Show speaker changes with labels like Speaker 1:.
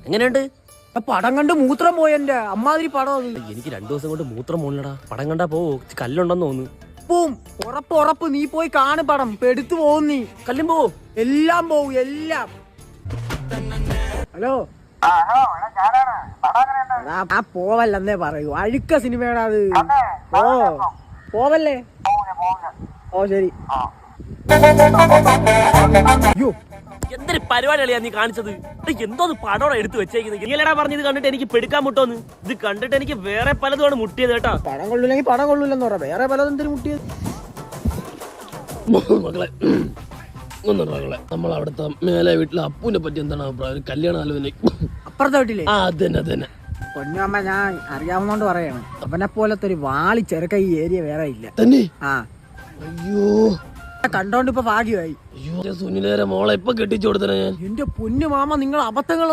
Speaker 1: എങ്ങനെയുണ്ട്?
Speaker 2: പടം കണ്ട് മൂത്രം പോയെന്റെ അമ്മാതിരി പടം അത്.
Speaker 1: എനിക്ക് 2 ദിവസം കൊണ്ട് മൂത്രം പോണില്ലടാ. പടം കണ്ടാ കല്ലുണ്ടെന്ന് തോന്നുന്നു.
Speaker 2: ഉറപ്പ് നീ പോയി കാണു പടം. പെടുത്തു പോകും നീ.
Speaker 1: കല്ലും പോവോ?
Speaker 2: എല്ലാം പോവും എല്ലാം. ഹലോ ആ പോവല്ലെന്നേ പറയൂ. അഴുക്ക സിനിമയാണ് അത്. പോവല്ലേ? ഓ ശരി. അയ്യോ
Speaker 1: എന്തൊരു പരിപാടിയാ നീ കാണിച്ചത്? എന്തോ പടോടെ എടുത്ത് വെച്ചേക്കുന്നത്. നീലടാ പറഞ്ഞത് കണ്ടിട്ട് എനിക്ക് പെടുക്കാൻ മുട്ടോന്ന്. ഇത് കണ്ടിട്ട് എനിക്ക് വേറെ പലതുമാണ് മുട്ടിയത് കേട്ടാ.
Speaker 2: പടം കൊള്ളില്ലെങ്കിൽ പടം കൊള്ളൂലെന്ന് പറയാം. വേറെ പലതും എന്തിനു മുട്ടിയത്?
Speaker 1: മക്കളെ മക്കളെ നമ്മൾ അവിടുത്തെ മേലെ വീട്ടിലെ അപ്പൂനെ പറ്റി എന്താണ് അഭിപ്രായം? കല്യാണ ആലോചന
Speaker 2: അപ്പുറത്തെ വീട്ടിലെ
Speaker 1: അതന്നെ
Speaker 2: പൊന്നമ്മ ഞാൻ അറിയാവുന്നോണ്ട് പറയാണ്. അവനെ പോലത്തെ ഒരു വാളി ചെറുക്ക ഈ ഏരിയ വേറെ ഇല്ല
Speaker 1: തന്നെ.
Speaker 2: ആ
Speaker 1: അയ്യോ
Speaker 2: കണ്ടോണ്ട് ഇപ്പൊ ഭാഗ്യമായി.
Speaker 1: അയ്യോ സുനിലേരെ മോളെ ഇപ്പൊ കെട്ടിച്ചു കൊടുത്തേ ഞാൻ.
Speaker 2: എന്റെ പൊന്നു മാമ നിങ്ങൾ അബദ്ധങ്ങൾ